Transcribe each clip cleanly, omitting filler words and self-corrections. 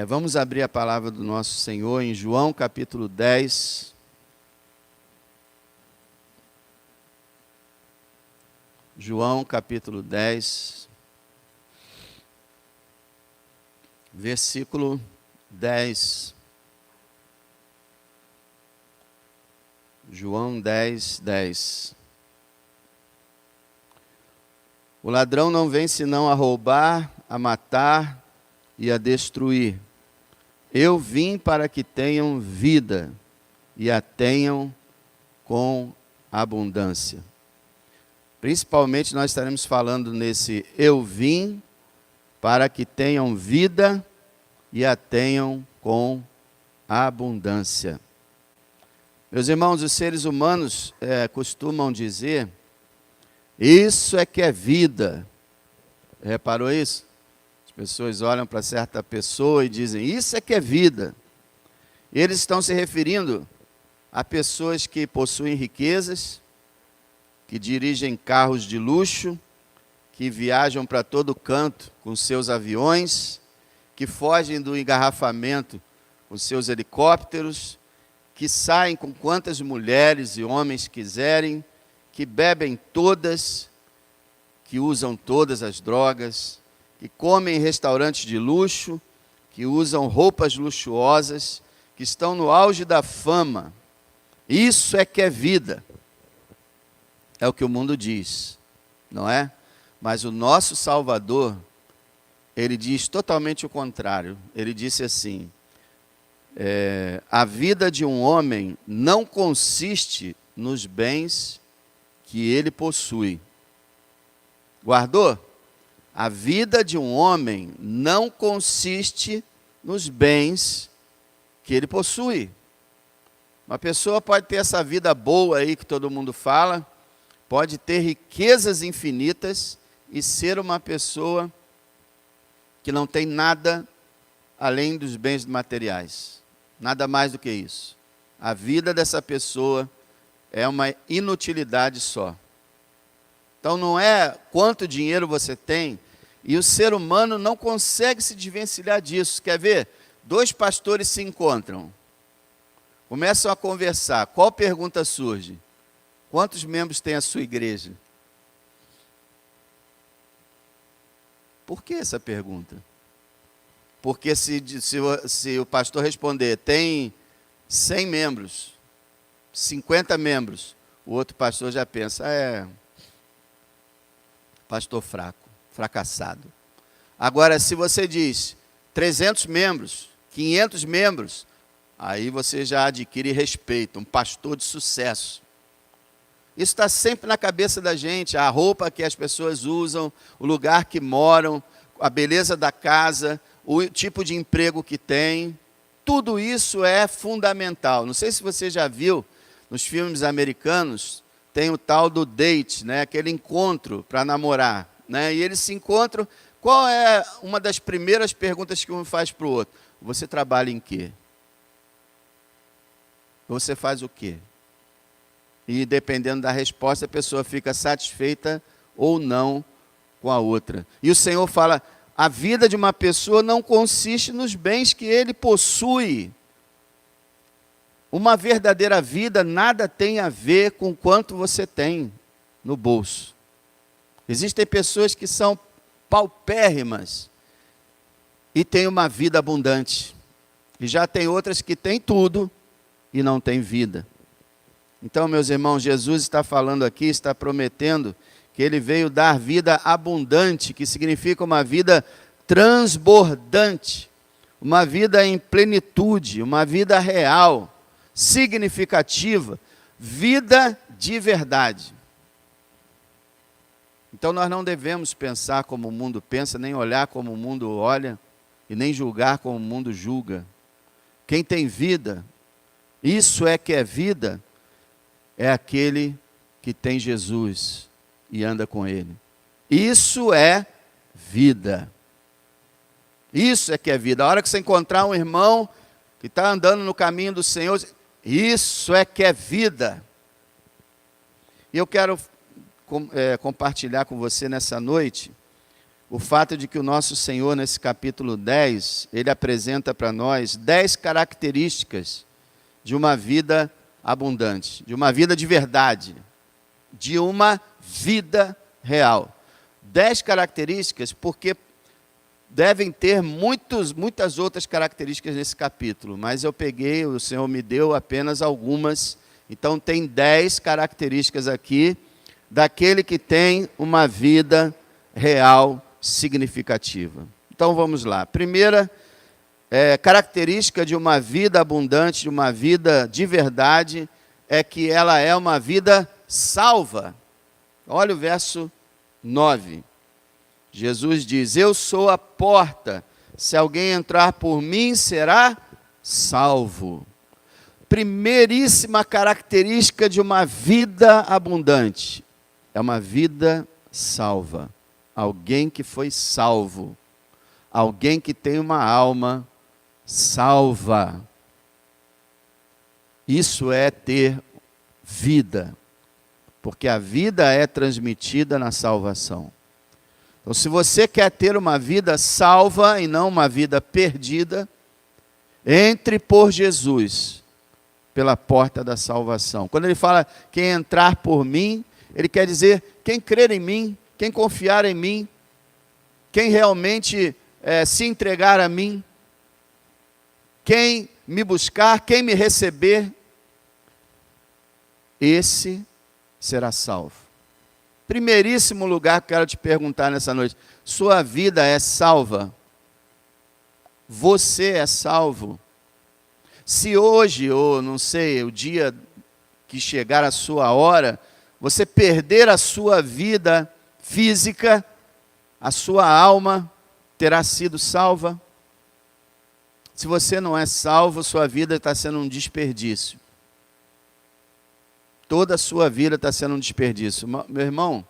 Vamos abrir a palavra do nosso Senhor em João capítulo 10. João capítulo 10, versículo 10. João 10, 10. O ladrão não vem senão a roubar, a matar e a destruir. Eu vim para que tenham vida e a tenham com abundância. Principalmente nós estaremos falando nesse eu vim para que tenham vida e a tenham com abundância. Meus irmãos, os seres humanos costumam dizer, isso é que é vida. Reparou isso? As pessoas olham para certa pessoa e dizem, isso é que é vida. E eles estão se referindo a pessoas que possuem riquezas, que dirigem carros de luxo, que viajam para todo canto com seus aviões, que fogem do engarrafamento com seus helicópteros, que saem com quantas mulheres e homens quiserem, que bebem todas, que usam todas as drogas, que comem em restaurantes de luxo, que usam roupas luxuosas, que estão no auge da fama. Isso é que é vida. É o que o mundo diz, não é? Mas o nosso Salvador, ele diz totalmente o contrário. Ele disse assim, a vida de um homem não consiste nos bens que ele possui. Guardou? A vida de um homem não consiste nos bens que ele possui. Uma pessoa pode ter essa vida boa aí que todo mundo fala, pode ter riquezas infinitas e ser uma pessoa que não tem nada além dos bens materiais. Nada mais do que isso. A vida dessa pessoa é uma inutilidade só. Então não é quanto dinheiro você tem, e o ser humano não consegue se desvencilhar disso. Quer ver? Dois pastores se encontram, começam a conversar. Qual pergunta surge? Quantos membros tem a sua igreja? Por que essa pergunta? Porque se o pastor responder, tem 100 membros, 50 membros, o outro pastor já pensa, pastor fraco, fracassado. Agora, se você diz 300 membros, 500 membros, aí você já adquire respeito, um pastor de sucesso. Isso está sempre na cabeça da gente, a roupa que as pessoas usam, o lugar que moram, a beleza da casa, o tipo de emprego que tem, tudo isso é fundamental. Não sei se você já viu, nos filmes americanos, tem o tal do date, né? Aquele encontro para namorar, né? E eles se encontram, qual é uma das primeiras perguntas que um faz para o outro? Você trabalha em quê? Você faz o quê? E dependendo da resposta, a pessoa fica satisfeita ou não com a outra. E o Senhor fala, a vida de uma pessoa não consiste nos bens que ele possui. Uma verdadeira vida nada tem a ver com quanto você tem no bolso. Existem pessoas que são paupérrimas e têm uma vida abundante. E já tem outras que têm tudo e não têm vida. Então, meus irmãos, Jesus está falando aqui, está prometendo que Ele veio dar vida abundante, que significa uma vida transbordante, uma vida em plenitude, uma vida real, significativa, vida de verdade. Então, nós não devemos pensar como o mundo pensa, nem olhar como o mundo olha, e nem julgar como o mundo julga. Quem tem vida, isso é que é vida, é aquele que tem Jesus e anda com Ele. Isso é vida. Isso é que é vida. A hora que você encontrar um irmão que está andando no caminho do Senhor, isso é que é vida. E eu quero compartilhar com você nessa noite o fato de que o nosso Senhor, nesse capítulo 10, ele apresenta para nós 10 características de uma vida abundante, de uma vida de verdade, de uma vida real. 10 características, porque devem ter muitas outras características nesse capítulo, mas eu peguei, o Senhor me deu apenas algumas. Então tem 10 características aqui daquele que tem uma vida real significativa. Então vamos lá. Primeira característica de uma vida abundante, de uma vida de verdade, é que ela é uma vida salva. Olha o verso 9. Jesus diz: eu sou a porta, se alguém entrar por mim será salvo. Primeiríssima característica de uma vida abundante, é uma vida salva. Alguém que foi salvo, alguém que tem uma alma salva. Isso é ter vida, porque a vida é transmitida na salvação. Então, se você quer ter uma vida salva e não uma vida perdida, entre por Jesus, pela porta da salvação. Quando ele fala quem entrar por mim, ele quer dizer quem crer em mim, quem confiar em mim, quem realmente se entregar a mim, quem me buscar, quem me receber, esse será salvo. Primeiríssimo lugar que eu quero te perguntar nessa noite: sua vida é salva? Você é salvo? Se hoje, ou não sei, o dia que chegar a sua hora, você perder a sua vida física, a sua alma terá sido salva? Se você não é salvo, sua vida está sendo um desperdício. Toda a sua vida está sendo um desperdício. Meu irmão,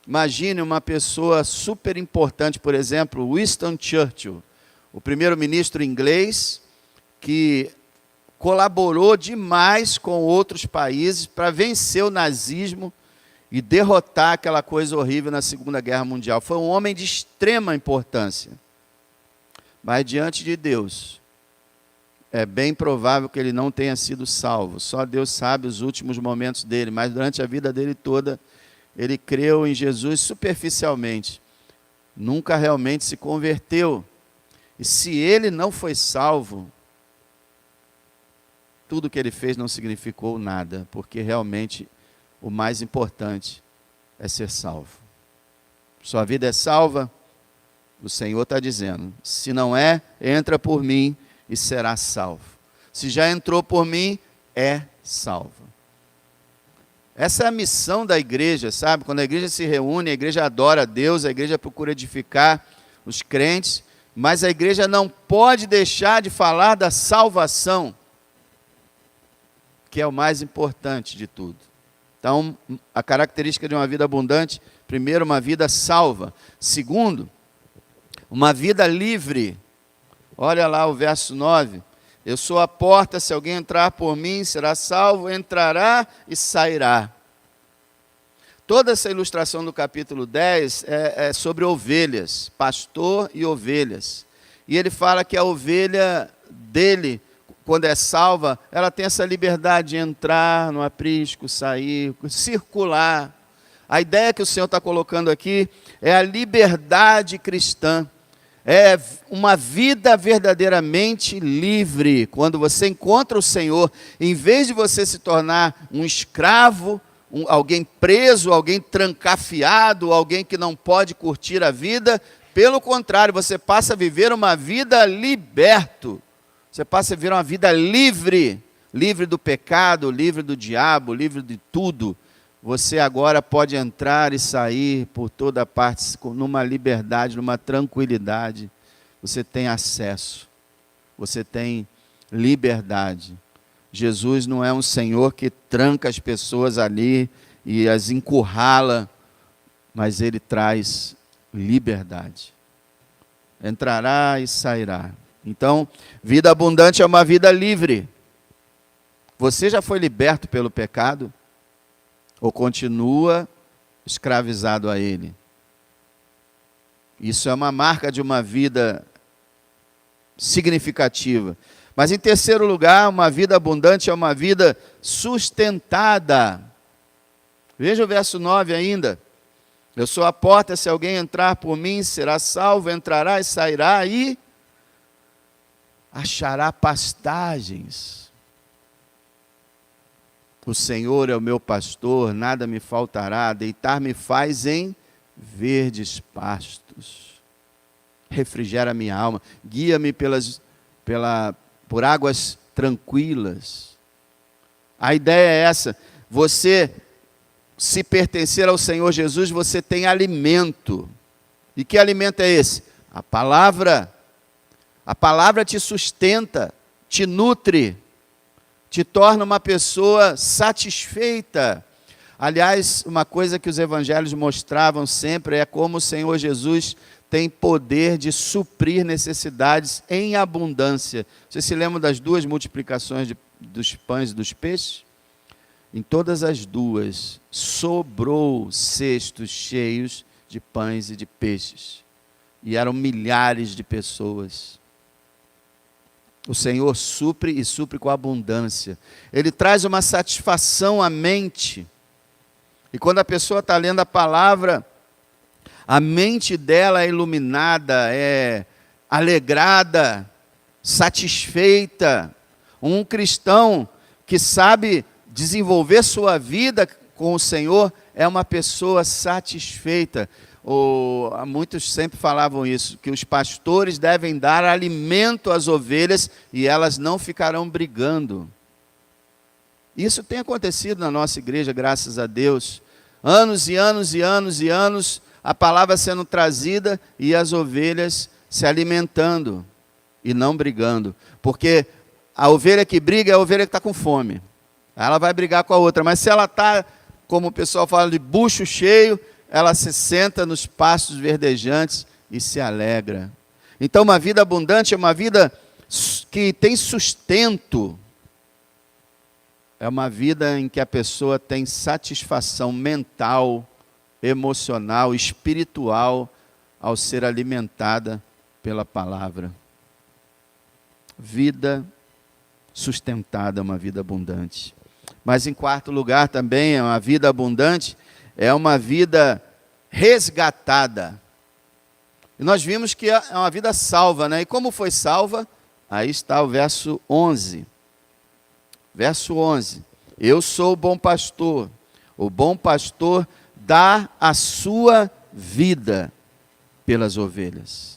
imagine uma pessoa super importante, por exemplo, Winston Churchill, o primeiro-ministro inglês, que colaborou demais com outros países para vencer o nazismo e derrotar aquela coisa horrível na Segunda Guerra Mundial. Foi um homem de extrema importância. Mas diante de Deus, é bem provável que ele não tenha sido salvo. Só Deus sabe os últimos momentos dele, mas durante a vida dele toda, ele creu em Jesus superficialmente. Nunca realmente se converteu. E se ele não foi salvo, tudo que ele fez não significou nada, porque realmente o mais importante é ser salvo. Sua vida é salva? O Senhor está dizendo: se não é, entra por mim e será salvo. Se já entrou por mim, é salvo. Essa é a missão da igreja, sabe? Quando a igreja se reúne, a igreja adora a Deus, a igreja procura edificar os crentes, mas a igreja não pode deixar de falar da salvação, que é o mais importante de tudo. Então, a característica de uma vida abundante: primeiro, uma vida salva. Segundo, uma vida livre. Olha lá o verso 9. Eu sou a porta, se alguém entrar por mim, será salvo, entrará e sairá. Toda essa ilustração do capítulo 10 é sobre ovelhas, pastor e ovelhas. E ele fala que a ovelha dele, quando é salva, ela tem essa liberdade de entrar no aprisco, sair, circular. A ideia que o Senhor está colocando aqui é a liberdade cristã. É uma vida verdadeiramente livre. Quando você encontra o Senhor, em vez de você se tornar um escravo, alguém preso, alguém trancafiado, alguém que não pode curtir a vida, pelo contrário, você passa a viver uma vida liberto. Você passa a viver uma vida livre, livre do pecado, livre do diabo, livre de tudo. Você agora pode entrar e sair por toda parte, numa liberdade, numa tranquilidade. Você tem acesso, você tem liberdade. Jesus não é um Senhor que tranca as pessoas ali e as encurrala, mas Ele traz liberdade. Entrará e sairá. Então, vida abundante é uma vida livre. Você já foi liberto pelo pecado? Ou continua escravizado a ele? Isso é uma marca de uma vida significativa. Mas em terceiro lugar, uma vida abundante é uma vida sustentada. Veja o verso 9 ainda. Eu sou a porta, se alguém entrar por mim, será salvo, entrará e sairá e achará pastagens. O Senhor é o meu pastor, nada me faltará, deitar-me faz em verdes pastos. Refrigera minha alma, guia-me por águas tranquilas. A ideia é essa, você, se pertencer ao Senhor Jesus, você tem alimento. E que alimento é esse? A palavra. A palavra te sustenta, te nutre, te torna uma pessoa satisfeita. Aliás, uma coisa que os evangelhos mostravam sempre é como o Senhor Jesus tem poder de suprir necessidades em abundância. Vocês se lembram das duas multiplicações dos pães e dos peixes? Em todas as duas, sobrou cestos cheios de pães e de peixes. E eram milhares de pessoas. O Senhor supre e supre com abundância. Ele traz uma satisfação à mente. E quando a pessoa está lendo a palavra, a mente dela é iluminada, é alegrada, satisfeita. Um cristão que sabe desenvolver sua vida com o Senhor é uma pessoa satisfeita. Muitos sempre falavam isso, que os pastores devem dar alimento às ovelhas e elas não ficarão brigando. Isso tem acontecido na nossa igreja, graças a Deus. Anos e anos e anos e anos, a palavra sendo trazida e as ovelhas se alimentando e não brigando. Porque a ovelha que briga é a ovelha que está com fome. Ela vai brigar com a outra, mas se ela está, como o pessoal fala, de bucho cheio, ela se senta nos pastos verdejantes e se alegra. Então, uma vida abundante é uma vida que tem sustento. É uma vida em que a pessoa tem satisfação mental, emocional, espiritual, ao ser alimentada pela palavra. Vida sustentada é uma vida abundante. Mas em quarto lugar também, uma vida abundante é uma vida resgatada. E nós vimos que é uma vida salva, né? E como foi salva? Aí está o verso 11. Verso 11. Eu sou o bom pastor. O bom pastor dá a sua vida pelas ovelhas.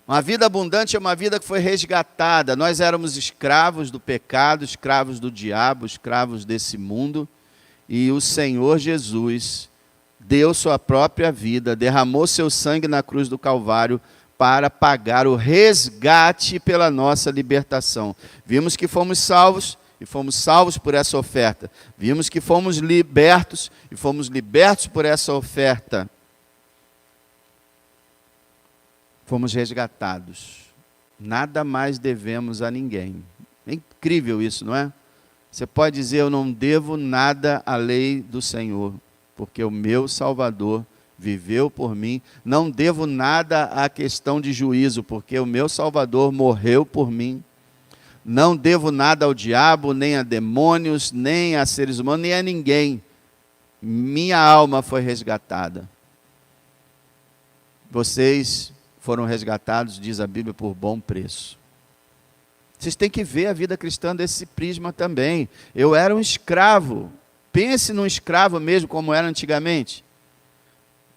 Uma vida abundante é uma vida que foi resgatada. Nós éramos escravos do pecado, escravos do diabo, escravos desse mundo. E o Senhor Jesus deu sua própria vida, derramou seu sangue na cruz do Calvário para pagar o resgate pela nossa libertação. Vimos que fomos salvos e fomos salvos por essa oferta. Vimos que fomos libertos e fomos libertos por essa oferta. Fomos resgatados. Nada mais devemos a ninguém. É incrível isso, não é? Você pode dizer, eu não devo nada à lei do Senhor, porque o meu Salvador viveu por mim. Não devo nada à questão de juízo, porque o meu Salvador morreu por mim. Não devo nada ao diabo, nem a demônios, nem a seres humanos, nem a ninguém. Minha alma foi resgatada. Vocês foram resgatados, diz a Bíblia, por bom preço. Vocês têm que ver a vida cristã desse prisma também. Eu era um escravo. Pense num escravo mesmo, como era antigamente.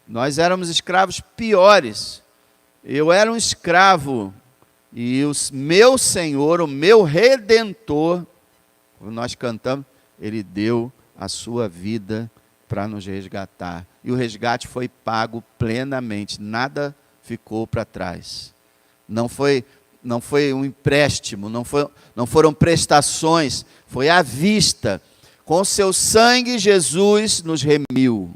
Nós éramos escravos piores. Eu era um escravo. E o meu Senhor, o meu Redentor, como nós cantamos, Ele deu a sua vida para nos resgatar. E o resgate foi pago plenamente. Nada ficou para trás. Não foi um empréstimo, não foram prestações, foi à vista. Com seu sangue, Jesus nos remiu.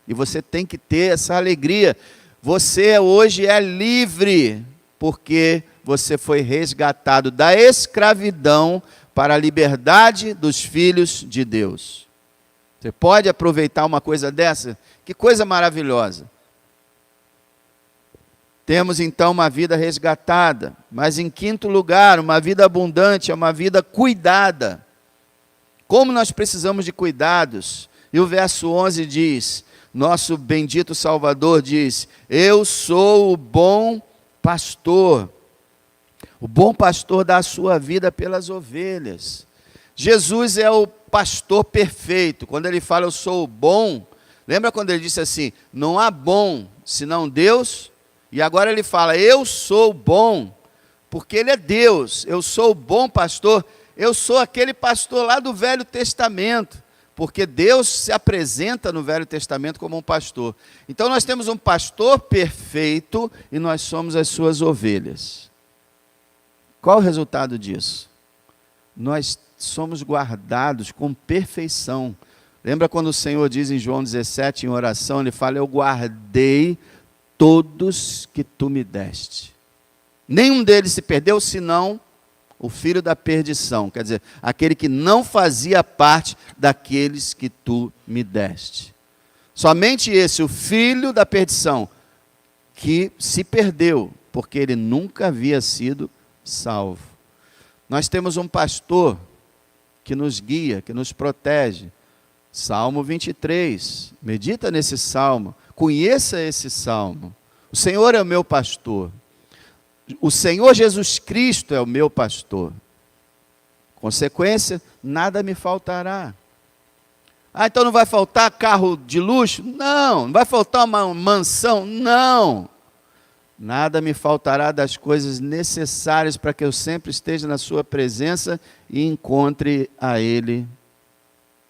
E você tem que ter essa alegria. Você hoje é livre, porque você foi resgatado da escravidão para a liberdade dos filhos de Deus. Você pode aproveitar uma coisa dessa? Que coisa maravilhosa. Temos então uma vida resgatada. Mas em quinto lugar, uma vida abundante é uma vida cuidada. Como nós precisamos de cuidados? E o verso 11 diz, nosso bendito Salvador diz, eu sou o bom pastor. O bom pastor dá a sua vida pelas ovelhas. Jesus é o pastor perfeito. Quando ele fala eu sou o bom, lembra quando ele disse assim, não há bom senão Deus? E agora ele fala, eu sou bom, porque ele é Deus, eu sou o bom pastor, eu sou aquele pastor lá do Velho Testamento, porque Deus se apresenta no Velho Testamento como um pastor. Então nós temos um pastor perfeito e nós somos as suas ovelhas. Qual o resultado disso? Nós somos guardados com perfeição. Lembra quando o Senhor diz em João 17, em oração, ele fala, eu guardei todos que tu me deste. Nenhum deles se perdeu, senão o filho da perdição, quer dizer, aquele que não fazia parte daqueles que tu me deste. Somente esse, o filho da perdição, que se perdeu, porque ele nunca havia sido salvo. Nós temos um pastor que nos guia, que nos protege. Salmo 23, medita nesse salmo, conheça esse salmo. O Senhor é o meu pastor. O Senhor Jesus Cristo é o meu pastor. Consequência, nada me faltará. Ah, então não vai faltar carro de luxo? Não. Não vai faltar uma mansão? Não. Nada me faltará das coisas necessárias para que eu sempre esteja na sua presença e encontre a Ele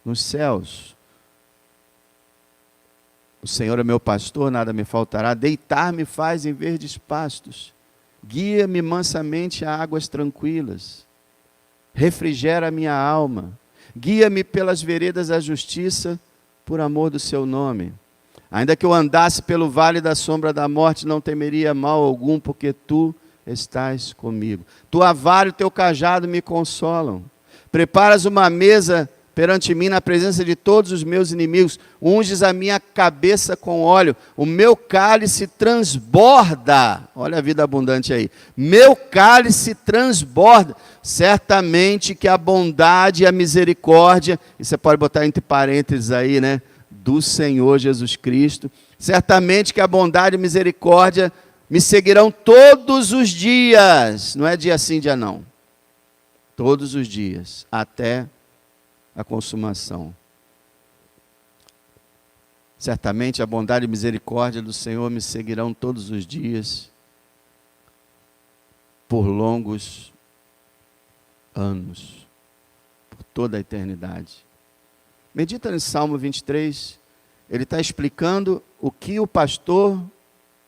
nos céus. O Senhor é meu pastor, nada me faltará. Deitar-me faz em verdes pastos. Guia-me mansamente a águas tranquilas. Refrigera a minha alma. Guia-me pelas veredas da justiça, por amor do seu nome. Ainda que eu andasse pelo vale da sombra da morte, não temeria mal algum, porque tu estás comigo. Tua vara e o teu cajado me consolam. Preparas uma mesa perante mim na presença de todos os meus inimigos, unges a minha cabeça com óleo, o meu cálice transborda, olha a vida abundante aí, meu cálice transborda, certamente que a bondade e a misericórdia, e você pode botar entre parênteses aí, né, do Senhor Jesus Cristo, certamente que a bondade e a misericórdia me seguirão todos os dias, não é dia sim, dia não, todos os dias, até a consumação. Certamente a bondade e misericórdia do Senhor me seguirão todos os dias, por longos anos, por toda a eternidade. Medita no Salmo 23, ele está explicando o que o pastor,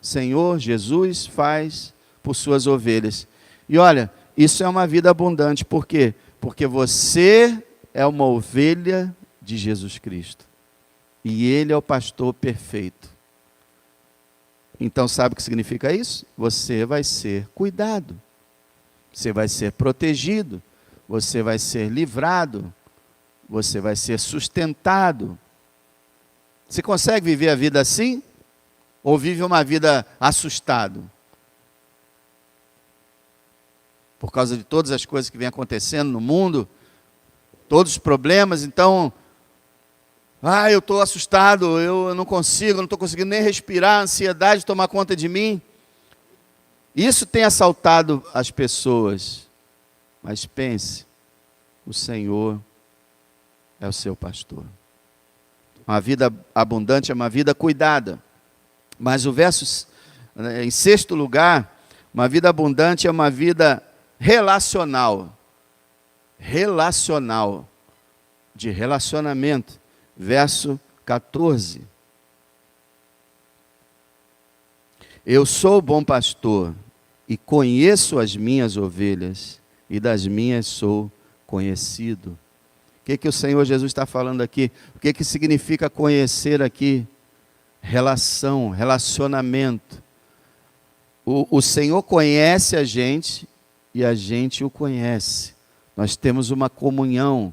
Senhor Jesus, faz por suas ovelhas. E olha, isso é uma vida abundante, por quê? Porque você é uma ovelha de Jesus Cristo. E Ele é o pastor perfeito. Então sabe o que significa isso? Você vai ser cuidado. Você vai ser protegido. Você vai ser livrado. Você vai ser sustentado. Você consegue viver a vida assim? Ou vive uma vida assustado? Por causa de todas as coisas que vêm acontecendo no mundo, todos os problemas, então, eu estou assustado, eu não consigo, não estou conseguindo nem respirar, a ansiedade tomar conta de mim. Isso tem assaltado as pessoas, mas pense, o Senhor é o seu pastor. Uma vida abundante é uma vida cuidada, mas o verso, em sexto lugar, uma vida abundante é uma vida relacional, de relacionamento, verso 14. Eu sou o bom pastor e conheço as minhas ovelhas e das minhas sou conhecido. O que o Senhor Jesus está falando aqui? O que significa conhecer aqui? Relacionamento. O Senhor conhece a gente e a gente o conhece. Nós temos uma comunhão,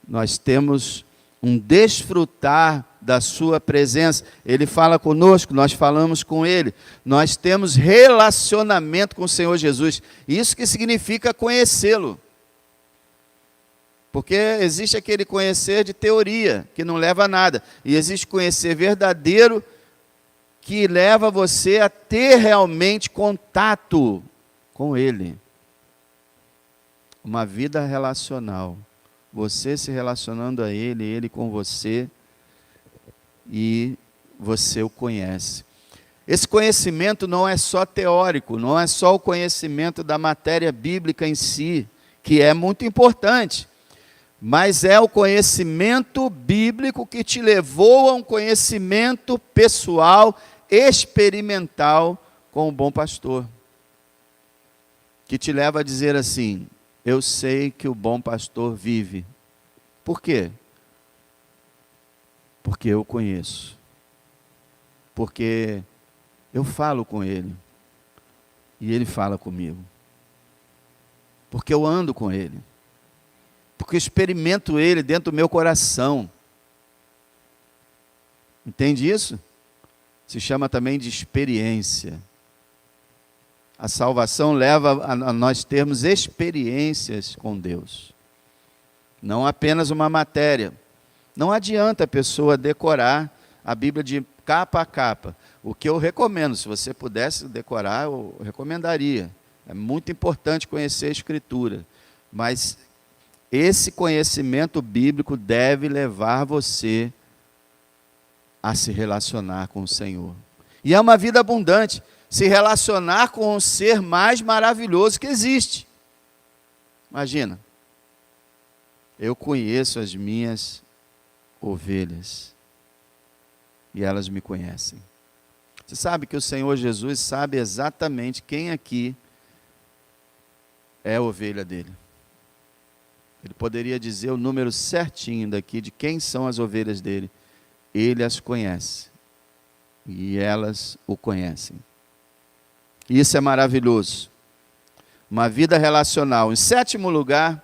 nós temos um desfrutar da sua presença. Ele fala conosco, nós falamos com Ele. Nós temos relacionamento com o Senhor Jesus. Isso que significa conhecê-lo. Porque existe aquele conhecer de teoria, que não leva a nada. E existe conhecer verdadeiro, que leva você a ter realmente contato com Ele. Uma vida relacional. Você se relacionando a Ele, Ele com você, e você o conhece. Esse conhecimento não é só teórico, não é só o conhecimento da matéria bíblica em si, que é muito importante, mas é o conhecimento bíblico que te levou a um conhecimento pessoal, experimental com o bom pastor, que te leva a dizer assim: eu sei que o bom pastor vive. Por quê? Porque eu conheço. Porque eu falo com ele. E ele fala comigo. Porque eu ando com ele. Porque eu experimento ele dentro do meu coração. Entende isso? Se chama também de experiência. A salvação leva a nós termos experiências com Deus. Não apenas uma matéria. Não adianta a pessoa decorar a Bíblia de capa a capa. O que eu recomendo, se você pudesse decorar, eu recomendaria. É muito importante conhecer a Escritura. Mas esse conhecimento bíblico deve levar você a se relacionar com o Senhor. E é uma vida abundante. Se relacionar com o ser mais maravilhoso que existe. Imagina. Eu conheço as minhas ovelhas. E elas me conhecem. Você sabe que o Senhor Jesus sabe exatamente quem aqui é a ovelha dele. Ele poderia dizer o número certinho daqui de quem são as ovelhas dele. Ele as conhece. E elas o conhecem. Isso é maravilhoso. Uma vida relacional. Em sétimo lugar,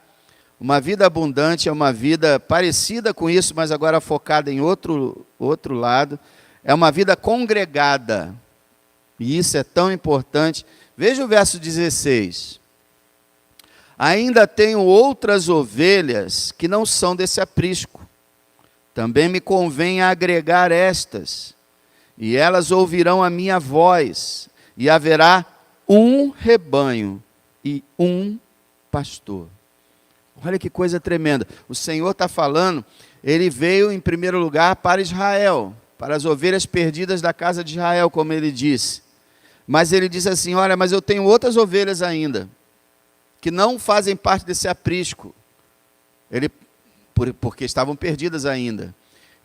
uma vida abundante é uma vida parecida com isso, mas agora focada em outro lado. É uma vida congregada. E isso é tão importante. Veja o verso 16. Ainda tenho outras ovelhas que não são desse aprisco. Também me convém agregar estas. E elas ouvirão a minha voz. E haverá um rebanho e um pastor. Olha que coisa tremenda. O Senhor está falando, ele veio em primeiro lugar para Israel, para as ovelhas perdidas da casa de Israel, como ele disse. Mas ele diz assim: olha, mas eu tenho outras ovelhas ainda, que não fazem parte desse aprisco. Porque estavam perdidas ainda.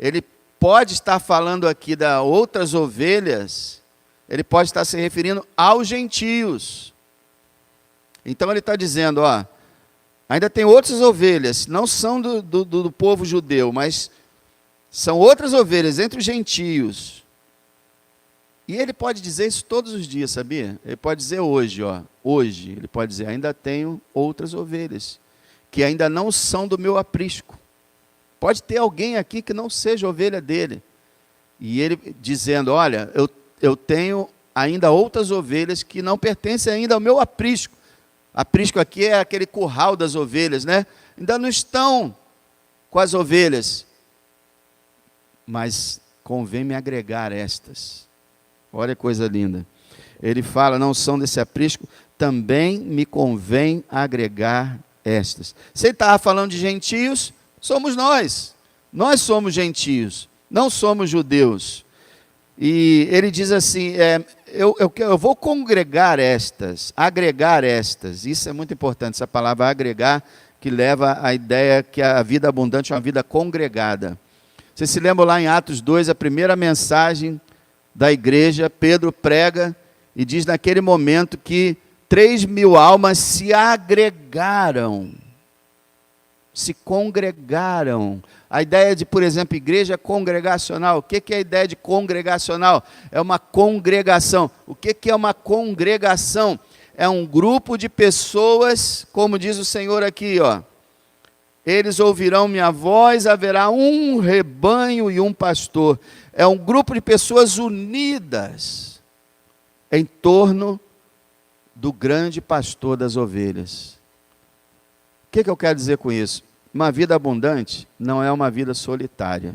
Ele pode estar falando aqui das outras ovelhas, ele pode estar se referindo aos gentios. Então ele está dizendo, ó, ainda tem outras ovelhas, não são do povo judeu, mas são outras ovelhas entre os gentios. E ele pode dizer isso todos os dias, sabia? Ele pode dizer hoje, ó, hoje, ele pode dizer, ainda tenho outras ovelhas, que ainda não são do meu aprisco. Pode ter alguém aqui que não seja ovelha dele. E ele dizendo, olha, eu tenho ainda outras ovelhas que não pertencem ainda ao meu aprisco. Aprisco aqui é aquele curral das ovelhas, né? Ainda não estão com as ovelhas. Mas convém me agregar estas. Olha que coisa linda. Ele fala, não são desse aprisco, também me convém agregar estas. Se ele estava falando de gentios, somos nós. Nós somos gentios, não somos judeus. E ele diz assim, eu vou congregar estas, agregar estas. Isso é muito importante, essa palavra agregar, que leva à ideia que a vida abundante é uma vida congregada. Você se lembra lá em Atos 2, a primeira mensagem da igreja, Pedro prega e diz naquele momento que 3.000 almas se agregaram, se congregaram. A ideia de, por exemplo, igreja congregacional. O que é a ideia de congregacional? É uma congregação. O que é uma congregação? É um grupo de pessoas, como diz o Senhor aqui, ó, eles ouvirão minha voz, haverá um rebanho e um pastor. É um grupo de pessoas unidas em torno do grande pastor das ovelhas. O que eu quero dizer com isso? Uma vida abundante não é uma vida solitária.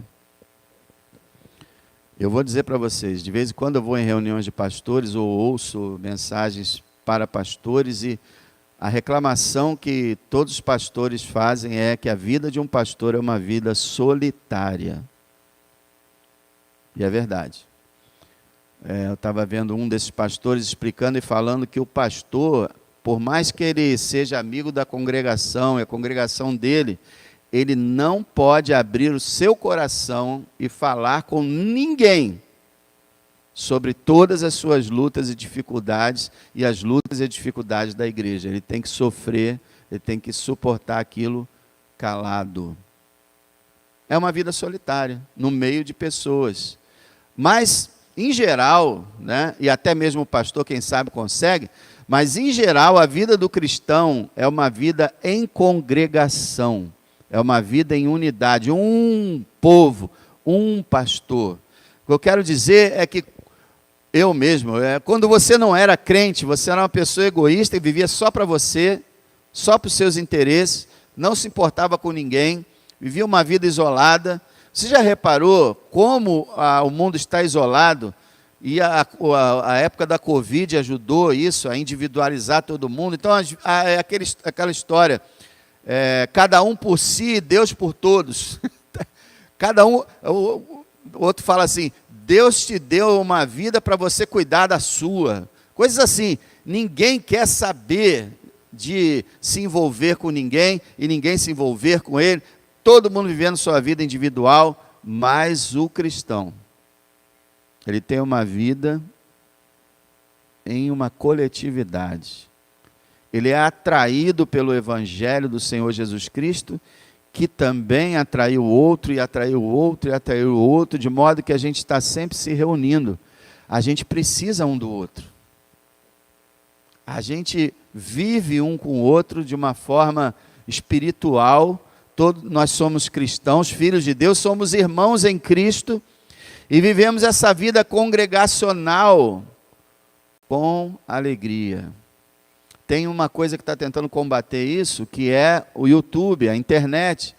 Eu vou dizer para vocês, de vez em quando eu vou em reuniões de pastores ou ouço mensagens para pastores e a reclamação que todos os pastores fazem é que a vida de um pastor é uma vida solitária. E é verdade. Eu estava vendo um desses pastores explicando e falando que o pastor, por mais que ele seja amigo da congregação e a congregação dele, ele não pode abrir o seu coração e falar com ninguém sobre todas as suas lutas e dificuldades e as lutas e dificuldades da igreja. Ele tem que sofrer, ele tem que suportar aquilo calado. É uma vida solitária, no meio de pessoas. Mas, em geral, né, e até mesmo o pastor, quem sabe, consegue, mas, em geral, a vida do cristão é uma vida em congregação. É uma vida em unidade, um povo, um pastor. O que eu quero dizer é que eu mesmo, quando você não era crente, você era uma pessoa egoísta e vivia só para você, só para os seus interesses, não se importava com ninguém, vivia uma vida isolada. Você já reparou como o mundo está isolado? E a época da Covid ajudou isso, a individualizar todo mundo. Então, é aquela história, cada um por si, Deus por todos. Cada um, o outro fala assim, Deus te deu uma vida para você cuidar da sua. Coisas assim, ninguém quer saber de se envolver com ninguém e ninguém se envolver com ele. Todo mundo vivendo sua vida individual, mas o cristão, ele tem uma vida em uma coletividade. Ele é atraído pelo Evangelho do Senhor Jesus Cristo, que também atraiu o outro, e atraiu o outro, e atraiu o outro, de modo que a gente está sempre se reunindo. A gente precisa um do outro. A gente vive um com o outro de uma forma espiritual. Todos nós somos cristãos, filhos de Deus, somos irmãos em Cristo, e vivemos essa vida congregacional com alegria. Tem uma coisa que está tentando combater isso, que é o YouTube, a internet.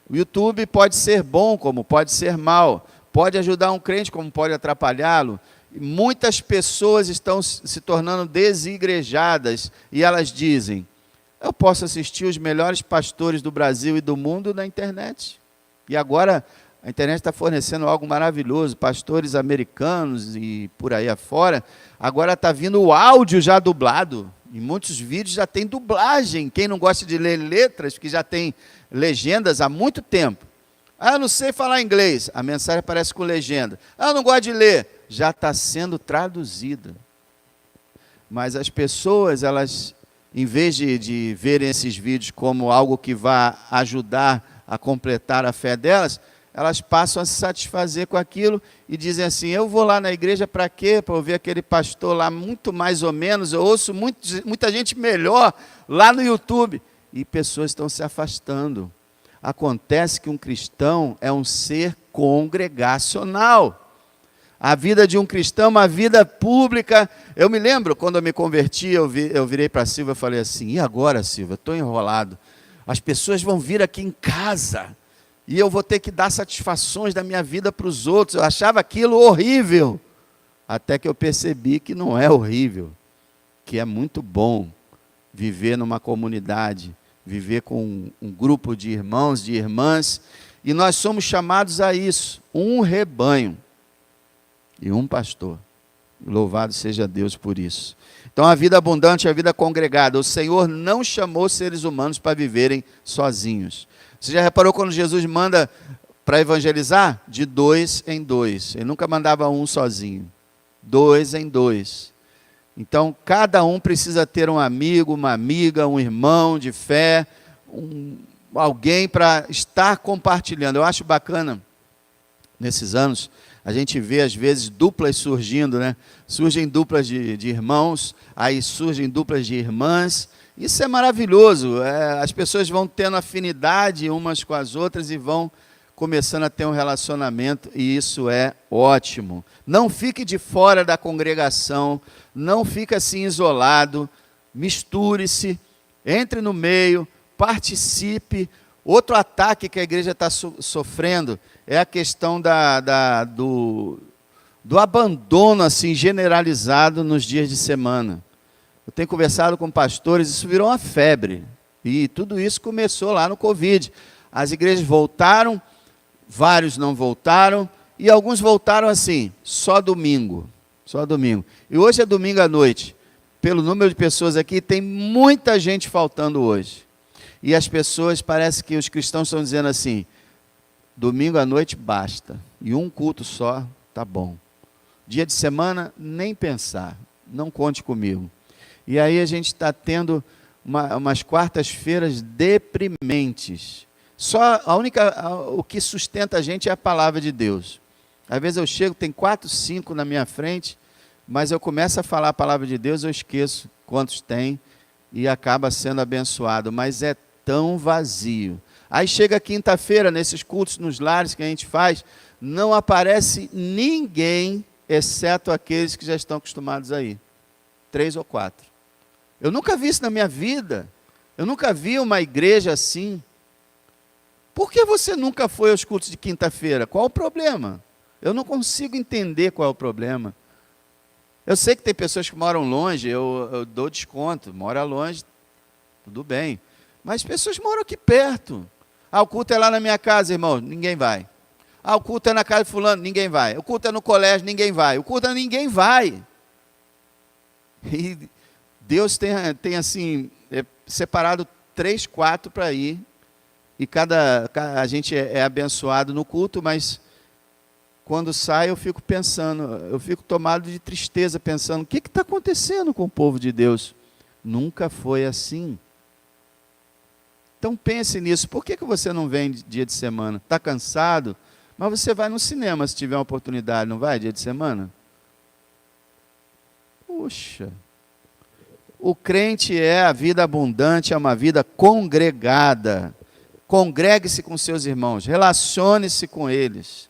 O YouTube pode ser bom, como pode ser mal. Pode ajudar um crente, como pode atrapalhá-lo. Muitas pessoas estão se tornando desigrejadas e elas dizem, eu posso assistir os melhores pastores do Brasil e do mundo na internet. E agora a internet está fornecendo algo maravilhoso, pastores americanos e por aí afora. Agora está vindo o áudio já dublado. Em muitos vídeos já tem dublagem. Quem não gosta de ler letras, que já tem legendas há muito tempo. Eu não sei falar inglês. A mensagem aparece com legenda. Eu não gosto de ler. Já está sendo traduzida. Mas as pessoas, elas, em vez de verem esses vídeos como algo que vai ajudar a completar a fé delas, elas passam a se satisfazer com aquilo e dizem assim, eu vou lá na igreja para quê? Para ouvir aquele pastor lá muito mais ou menos, eu ouço muita gente melhor lá no YouTube. E pessoas estão se afastando. Acontece que um cristão é um ser congregacional. A vida de um cristão é uma vida pública. Eu me lembro, quando eu me converti, eu virei para a Silvia e falei assim, e agora, Silvia, estou enrolado. As pessoas vão vir aqui em casa e eu vou ter que dar satisfações da minha vida para os outros. Eu achava aquilo horrível, até que eu percebi que não é horrível, que é muito bom viver numa comunidade, viver com um grupo de irmãos, de irmãs, e nós somos chamados a isso, um rebanho e um pastor. Louvado seja Deus por isso. Então a vida abundante é a vida congregada. O Senhor não chamou seres humanos para viverem sozinhos. Você já reparou quando Jesus manda para evangelizar? De 2 em 2. Ele nunca mandava um sozinho. 2 em 2. Então cada um precisa ter um amigo, uma amiga, um irmão de fé, alguém para estar compartilhando. Eu acho bacana, nesses anos, a gente vê às vezes duplas surgindo, né? Surgem duplas de irmãos, aí surgem duplas de irmãs, Isso é maravilhoso. As pessoas vão tendo afinidade umas com as outras e vão começando a ter um relacionamento, e isso é ótimo. Não fique de fora da congregação, não fique assim isolado, misture-se, entre no meio, participe. Outro ataque que a igreja está sofrendo é a questão do abandono assim generalizado nos dias de semana. Eu tenho conversado com pastores, isso virou uma febre, e tudo isso começou lá no Covid. As igrejas voltaram, vários não voltaram, e alguns voltaram assim, só domingo. E hoje é domingo à noite. Pelo número de pessoas aqui, tem muita gente faltando hoje. E as pessoas, parece que os cristãos estão dizendo assim, domingo à noite basta, e um culto só, tá bom. Dia de semana, nem pensar, não conte comigo. E aí a gente está tendo umas quartas-feiras deprimentes. O que sustenta a gente é a palavra de Deus. Às vezes eu chego, tem 4, 5 na minha frente, mas eu começo a falar a palavra de Deus, eu esqueço quantos tem e acaba sendo abençoado, mas é tão vazio. Aí chega quinta-feira, nesses cultos nos lares que a gente faz, não aparece ninguém, exceto aqueles que já estão acostumados a ir. 3 ou 4. Eu nunca vi isso na minha vida. Eu nunca vi uma igreja assim. Por que você nunca foi aos cultos de quinta-feira? Qual o problema? Eu não consigo entender qual é o problema. Eu sei que tem pessoas que moram longe, eu dou desconto. Mora longe, tudo bem. Mas pessoas moram aqui perto. O culto é lá na minha casa, irmão, ninguém vai. O culto é na casa de fulano, ninguém vai. O culto é no colégio, ninguém vai. O culto é ninguém vai. E Deus tem assim, separado 3, 4 para ir. E a gente é abençoado no culto, mas quando sai eu fico pensando, eu fico tomado de tristeza, pensando, o que está acontecendo com o povo de Deus? Nunca foi assim. Então pense nisso, por que você não vem dia de semana? Está cansado? Mas você vai no cinema se tiver uma oportunidade, não vai dia de semana? Puxa, o crente a vida abundante, é uma vida congregada. Congregue-se com seus irmãos, relacione-se com eles,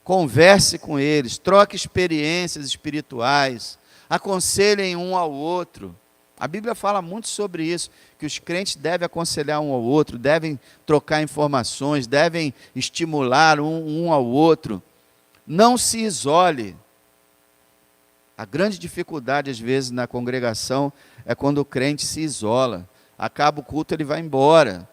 converse com eles, troque experiências espirituais, aconselhem um ao outro. A Bíblia fala muito sobre isso, que os crentes devem aconselhar um ao outro, devem trocar informações, devem estimular um ao outro. Não se isole. A grande dificuldade, às vezes, na congregação é quando o crente se isola. Acaba o culto, ele vai embora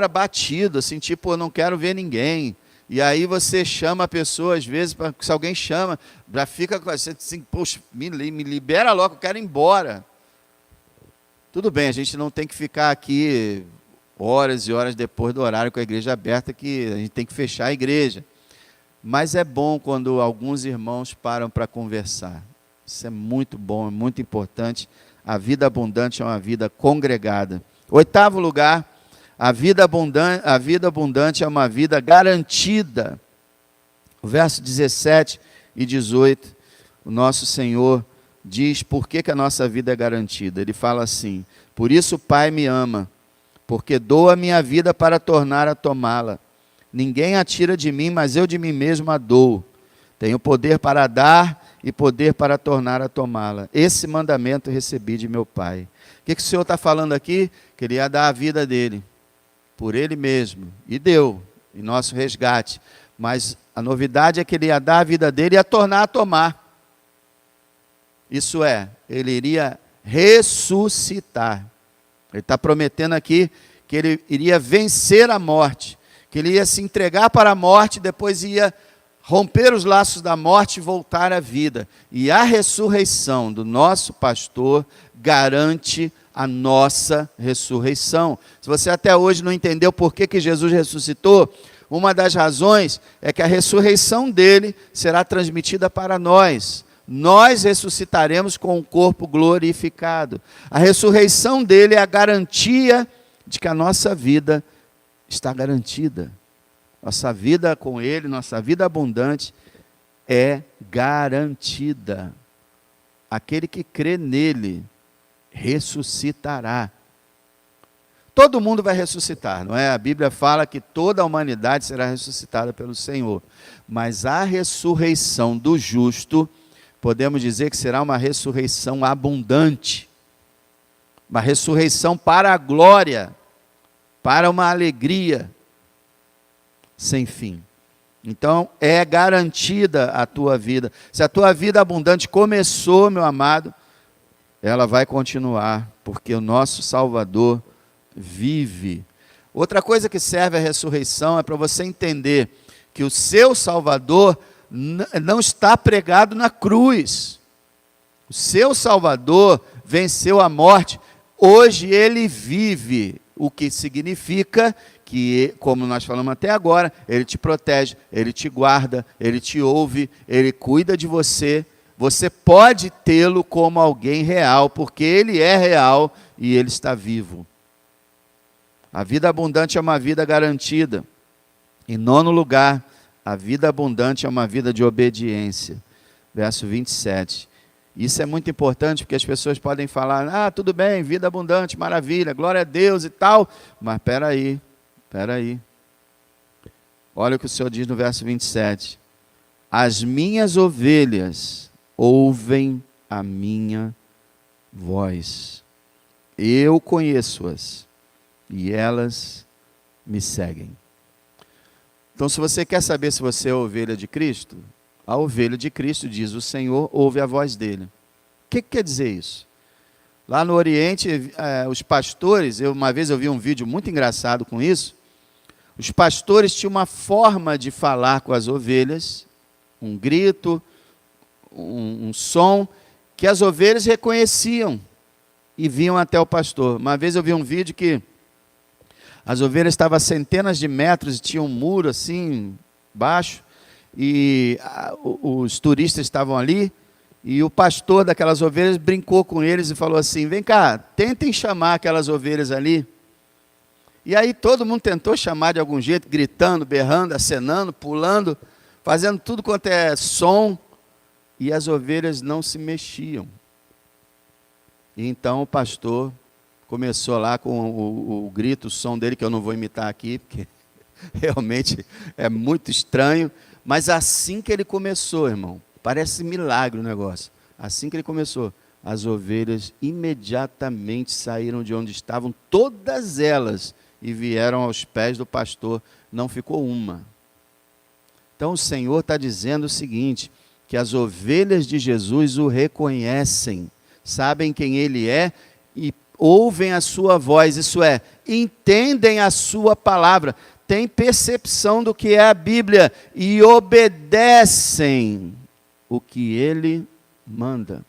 batido, assim, tipo, eu não quero ver ninguém. E aí você chama a pessoa, às vezes, se alguém chama, já fica assim, poxa, me libera logo, eu quero ir embora. Tudo bem, a gente não tem que ficar aqui horas e horas depois do horário com a igreja aberta, que a gente tem que fechar a igreja. Mas é bom quando alguns irmãos param para conversar. Isso é muito bom, é muito importante. A vida abundante é uma vida congregada. 8º lugar, a vida abundante é uma vida garantida. O verso 17 e 18, o nosso Senhor diz por que a nossa vida é garantida. Ele fala assim, por isso o Pai me ama, porque dou a minha vida para tornar a tomá-la. Ninguém a tira de mim, mas eu de mim mesmo a dou. Tenho poder para dar e poder para tornar a tomá-la. Esse mandamento recebi de meu Pai. O que o Senhor está falando aqui? Que Ele ia dar a vida dele, por Ele mesmo. E deu, em nosso resgate. Mas a novidade é que Ele ia dar a vida dele e ia tornar a tomar. Isso é, Ele iria ressuscitar. Ele está prometendo aqui que Ele iria vencer a morte. Que Ele ia se entregar para a morte, depois ia romper os laços da morte e voltar à vida. E a ressurreição do nosso pastor garante a nossa ressurreição. Se você até hoje não entendeu por que Jesus ressuscitou, uma das razões é que a ressurreição dele será transmitida para nós. Nós ressuscitaremos com o corpo glorificado. A ressurreição dele é a garantia de que a nossa vida está garantida. Nossa vida com Ele, nossa vida abundante é garantida. Aquele que crê nele ressuscitará. Todo mundo vai ressuscitar, não é? A Bíblia fala que toda a humanidade será ressuscitada pelo Senhor. Mas a ressurreição do justo, podemos dizer que será uma ressurreição abundante. Uma ressurreição para a glória, para uma alegria sem fim. Então, é garantida a tua vida. Se a tua vida abundante começou, meu amado, ela vai continuar, porque o nosso Salvador vive. Outra coisa que serve a ressurreição é para você entender que o seu Salvador não está pregado na cruz. O seu Salvador venceu a morte. Hoje ele vive, o que significa que, como nós falamos até agora, ele te protege, ele te guarda, ele te ouve, ele cuida de você. Você pode tê-lo como alguém real, porque ele é real e ele está vivo. A vida abundante é uma vida garantida. Em nono lugar, a vida abundante é uma vida de obediência. Verso 27. Isso é muito importante, porque as pessoas podem falar, tudo bem, vida abundante, maravilha, glória a Deus e tal. Mas espera aí. Olha o que o Senhor diz no verso 27. As minhas ovelhas ouvem a minha voz. Eu conheço-as e elas me seguem. Então, se você quer saber se você é a ovelha de Cristo, a ovelha de Cristo, diz o Senhor, ouve a voz dele. O que quer dizer isso? Lá no Oriente, os pastores, uma vez eu vi um vídeo muito engraçado com isso, os pastores tinham uma forma de falar com as ovelhas, um grito, um som, que as ovelhas reconheciam e vinham até o pastor. Uma vez eu vi um vídeo que as ovelhas estavam a centenas de metros e tinha um muro assim, baixo, e os turistas estavam ali, e o pastor daquelas ovelhas brincou com eles e falou assim, vem cá, tentem chamar aquelas ovelhas ali. E aí todo mundo tentou chamar de algum jeito, gritando, berrando, acenando, pulando, fazendo tudo quanto é som, e as ovelhas não se mexiam. E então o pastor começou lá com o grito, o som dele, que eu não vou imitar aqui, porque realmente é muito estranho, mas assim que ele começou, irmão, parece milagre o negócio, assim que ele começou, as ovelhas imediatamente saíram de onde estavam, todas elas, e vieram aos pés do pastor, não ficou uma. Então o Senhor está dizendo o seguinte, que as ovelhas de Jesus o reconhecem, sabem quem ele é e ouvem a sua voz, isso é, entendem a sua palavra, têm percepção do que é a Bíblia e obedecem o que ele manda.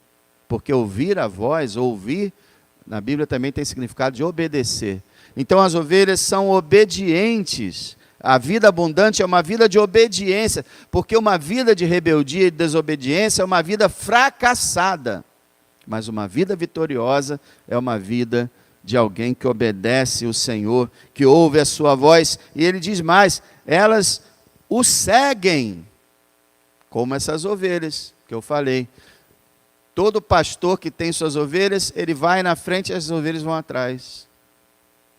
Porque ouvir a voz, ouvir, na Bíblia também tem significado de obedecer. Então as ovelhas são obedientes. A vida abundante é uma vida de obediência, porque uma vida de rebeldia e desobediência é uma vida fracassada. Mas uma vida vitoriosa é uma vida de alguém que obedece o Senhor, que ouve a sua voz. E ele diz mais, elas o seguem, como essas ovelhas que eu falei. Todo pastor que tem suas ovelhas, ele vai na frente e as ovelhas vão atrás.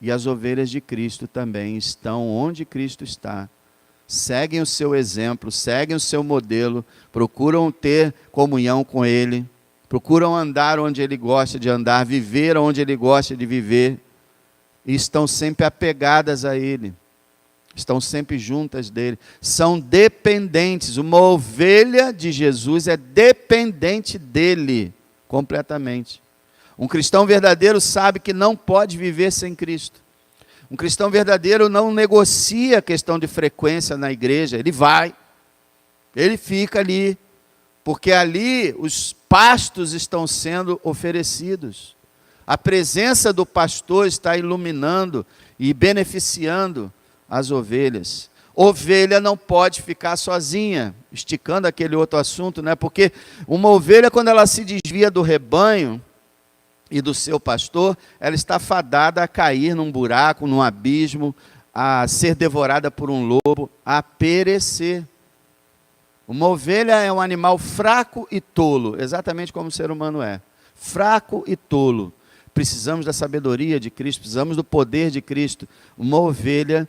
E as ovelhas de Cristo também estão onde Cristo está. Seguem o seu exemplo, seguem o seu modelo, procuram ter comunhão com Ele, procuram andar onde Ele gosta de andar, viver onde Ele gosta de viver, e estão sempre apegadas a Ele, estão sempre juntas dEle, são dependentes. Uma ovelha de Jesus é dependente dEle, completamente. Um cristão verdadeiro sabe que não pode viver sem Cristo. Um cristão verdadeiro não negocia a questão de frequência na igreja, ele vai, ele fica ali, porque ali os pastos estão sendo oferecidos. A presença do pastor está iluminando e beneficiando as ovelhas. Ovelha não pode ficar sozinha, esticando aquele outro assunto, né? Porque uma ovelha, quando ela se desvia do rebanho e do seu pastor, ela está fadada a cair num buraco, num abismo, a ser devorada por um lobo, a perecer. Uma ovelha é um animal fraco e tolo, exatamente como o ser humano é. Fraco e tolo. Precisamos da sabedoria de Cristo, precisamos do poder de Cristo. Uma ovelha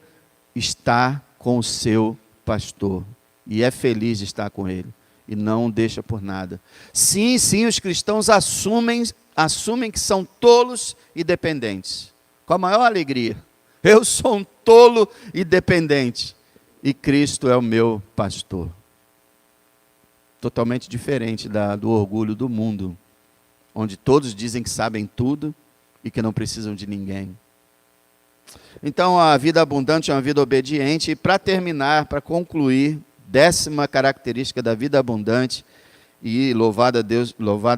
está com o seu pastor e é feliz de estar com ele e não o deixa por nada. Sim, os cristãos assumem que são tolos e dependentes, com a maior alegria. Eu sou um tolo e dependente e Cristo é o meu pastor. Totalmente diferente do orgulho do mundo, onde todos dizem que sabem tudo e que não precisam de ninguém. Então, a vida abundante é uma vida obediente. E para terminar, para concluir, 10ª característica da vida abundante, e louvado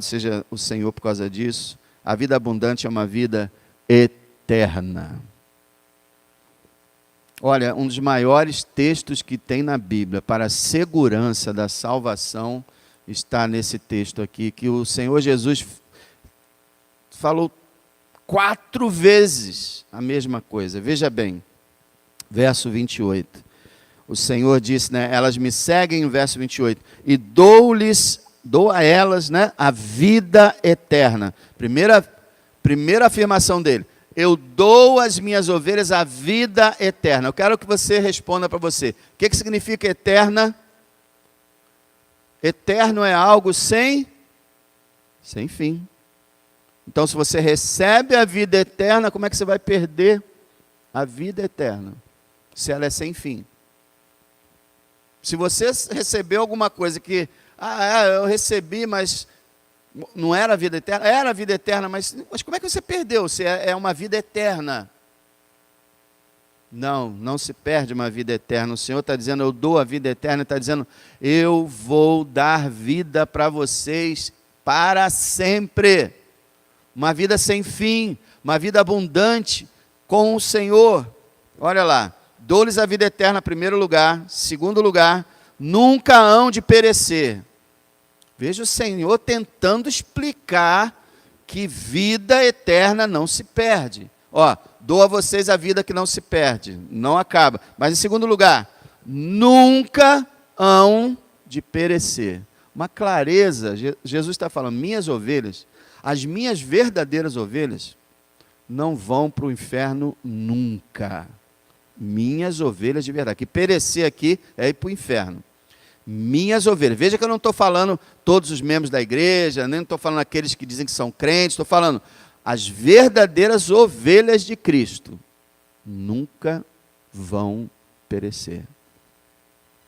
seja o Senhor por causa disso, a vida abundante é uma vida eterna. Olha, um dos maiores textos que tem na Bíblia para a segurança da salvação está nesse texto aqui, que o Senhor Jesus falou 4 vezes a mesma coisa. Veja bem, verso 28. O Senhor disse, né, elas me seguem, verso 28, e dou a elas, né, a vida eterna. Primeira afirmação dele. Eu dou às minhas ovelhas a vida eterna. Eu quero que você responda para você. O que significa eterna? Eterno é algo sem fim. Então, se você recebe a vida eterna, como é que você vai perder a vida eterna? Se ela é sem fim. Se você recebeu alguma coisa que, eu recebi, mas não era a vida eterna? Era a vida eterna, mas como é que você perdeu se é uma vida eterna? Não se perde uma vida eterna. O Senhor está dizendo, eu dou a vida eterna, está dizendo, eu vou dar vida para vocês para sempre. Uma vida sem fim, uma vida abundante com o Senhor. Olha lá, dou-lhes a vida eterna, primeiro lugar. Segundo lugar, nunca hão de perecer. Veja o Senhor tentando explicar que vida eterna não se perde. Dou a vocês a vida que não se perde, não acaba. Mas em segundo lugar, nunca hão de perecer. Uma clareza, Jesus está falando, minhas ovelhas, as minhas verdadeiras ovelhas, não vão para o inferno nunca. Minhas ovelhas de verdade. Que perecer aqui é ir para o inferno. Minhas ovelhas. Veja que eu não estou falando todos os membros da igreja, nem estou falando aqueles que dizem que são crentes, estou falando as verdadeiras ovelhas de Cristo. Nunca vão perecer.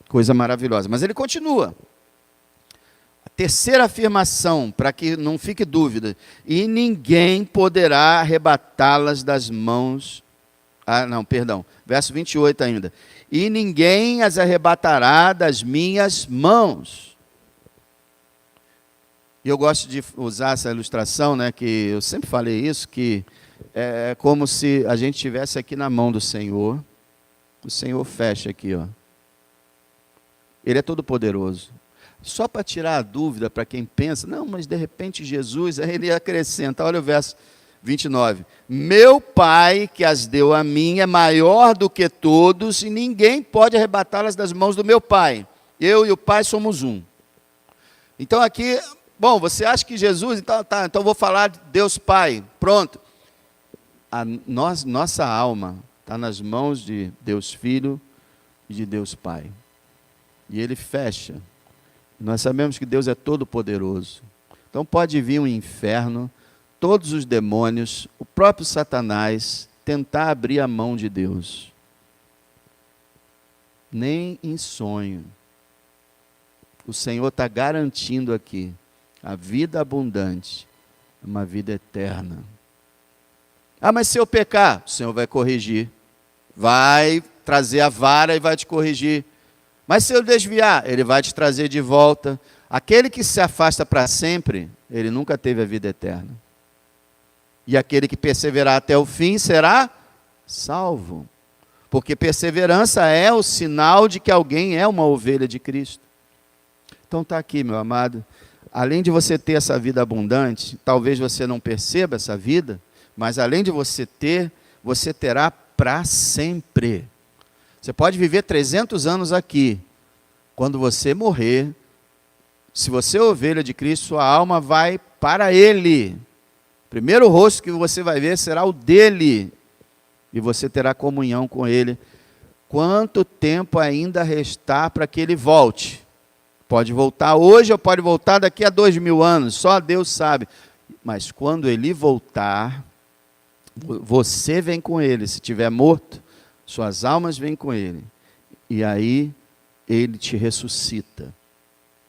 Coisa maravilhosa. Mas ele continua. A terceira afirmação, para que não fique dúvida. E ninguém poderá arrebatá-las das mãos. Verso 28 ainda. E ninguém as arrebatará das minhas mãos. E eu gosto de usar essa ilustração, né, que eu sempre falei isso, que é como se a gente estivesse aqui na mão do Senhor. O Senhor fecha aqui, ó. Ele é todo poderoso. Só para tirar a dúvida para quem pensa, não, mas de repente Jesus, aí ele acrescenta, olha o verso 29. Meu Pai que as deu a mim é maior do que todos e ninguém pode arrebatá-las das mãos do meu Pai. Eu e o Pai somos um. Então aqui, bom, você acha que Jesus, então vou falar de Deus Pai. Pronto. Nossa alma está nas mãos de Deus Filho e de Deus Pai. E ele fecha. Nós sabemos que Deus é todo poderoso. Então pode vir um inferno, todos os demônios, o próprio Satanás, tentar abrir a mão de Deus. Nem em sonho. O Senhor está garantindo aqui a vida abundante, uma vida eterna. Mas se eu pecar, o Senhor vai corrigir. Vai trazer a vara e vai te corrigir. Mas se eu desviar, Ele vai te trazer de volta. Aquele que se afasta para sempre, ele nunca teve a vida eterna. E aquele que perseverar até o fim será salvo. Porque perseverança é o sinal de que alguém é uma ovelha de Cristo. Então está aqui, meu amado. Além de você ter essa vida abundante, talvez você não perceba essa vida, mas além de você ter, você terá para sempre. Você pode viver 300 anos aqui. Quando você morrer, se você é ovelha de Cristo, sua alma vai para Ele. O primeiro rosto que você vai ver será o dele, e você terá comunhão com ele. Quanto tempo ainda restar para que ele volte? Pode voltar hoje ou pode voltar daqui a 2000 anos, só Deus sabe. Mas quando ele voltar, você vem com ele. Se estiver morto, suas almas vêm com ele. E aí ele te ressuscita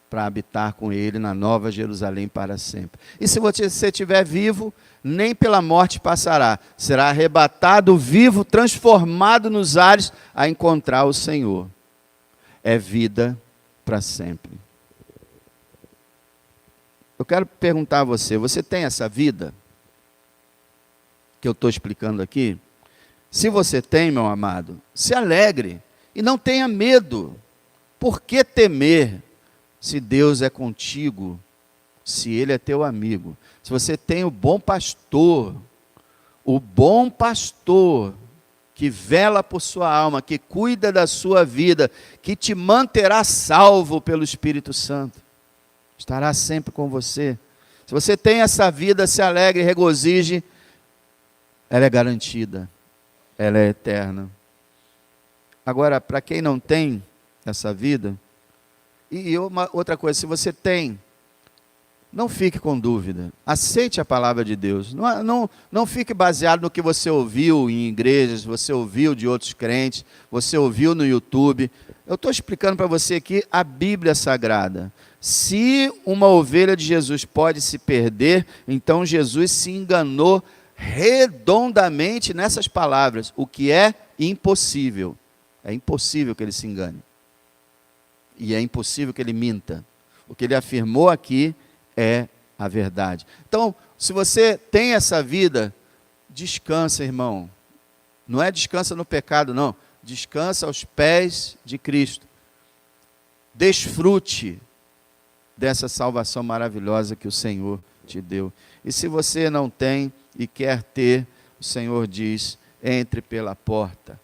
para habitar com ele na Nova Jerusalém para sempre. E se você estiver vivo, nem pela morte passará. Será arrebatado vivo, transformado nos ares, a encontrar o Senhor. É vida para sempre. Eu quero perguntar a você, você tem essa vida que eu estou explicando aqui? Se você tem, meu amado, se alegre e não tenha medo. Por que temer? Se Deus é contigo, se Ele é teu amigo, se você tem o bom pastor que vela por sua alma, que cuida da sua vida, que te manterá salvo pelo Espírito Santo, estará sempre com você. Se você tem essa vida, se alegre, regozije, ela é garantida, ela é eterna. Agora, para quem não tem essa vida, e outra coisa, se você tem, não fique com dúvida, aceite a palavra de Deus, não fique baseado no que você ouviu em igrejas, você ouviu de outros crentes, você ouviu no YouTube. Eu estou explicando para você aqui a Bíblia Sagrada. Se uma ovelha de Jesus pode se perder, então Jesus se enganou redondamente nessas palavras, o que é impossível. É impossível que ele se engane. E é impossível que ele minta. O que ele afirmou aqui é a verdade. Então, se você tem essa vida, descansa, irmão. Não é descansa no pecado, não. Descansa aos pés de Cristo. Desfrute dessa salvação maravilhosa que o Senhor te deu. E se você não tem e quer ter, o Senhor diz, entre pela porta.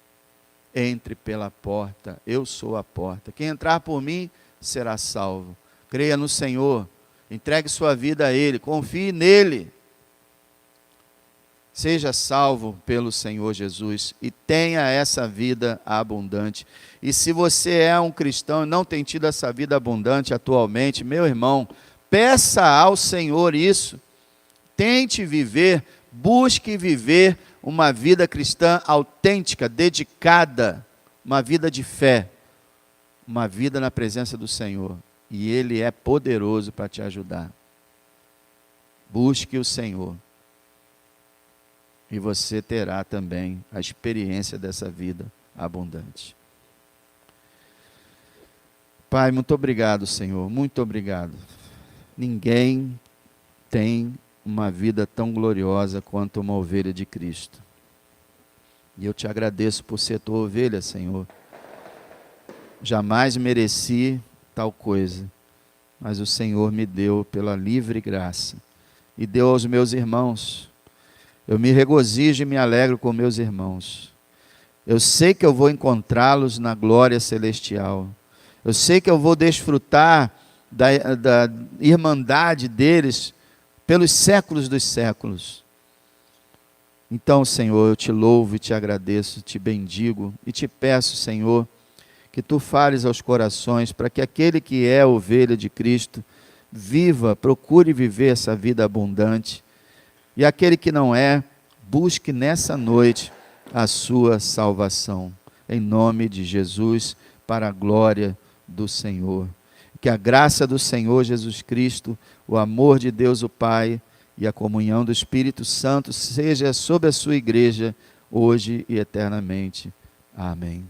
Entre pela porta, eu sou a porta. Quem entrar por mim será salvo. Creia no Senhor, entregue sua vida a Ele, confie nele. Seja salvo pelo Senhor Jesus e tenha essa vida abundante. E se você é um cristão e não tem tido essa vida abundante atualmente, meu irmão, peça ao Senhor isso. Tente viver, busque viver uma vida cristã autêntica, dedicada, uma vida de fé, uma vida na presença do Senhor. E Ele é poderoso para te ajudar. Busque o Senhor. E você terá também a experiência dessa vida abundante. Pai, muito obrigado, Senhor, muito obrigado. Ninguém tem uma vida tão gloriosa quanto uma ovelha de Cristo. E eu te agradeço por ser tua ovelha, Senhor. Jamais mereci tal coisa, mas o Senhor me deu pela livre graça e deu aos meus irmãos. Eu me regozijo e me alegro com meus irmãos. Eu sei que eu vou encontrá-los na glória celestial. Eu sei que eu vou desfrutar da irmandade deles pelos séculos dos séculos. Então, Senhor, eu te louvo e te agradeço, te bendigo e te peço, Senhor, que tu fales aos corações para que aquele que é ovelha de Cristo viva, procure viver essa vida abundante. E aquele que não é, busque nessa noite a sua salvação. Em nome de Jesus, para a glória do Senhor. Que a graça do Senhor Jesus Cristo, o amor de Deus o Pai e a comunhão do Espírito Santo seja sobre a sua igreja, hoje e eternamente. Amém.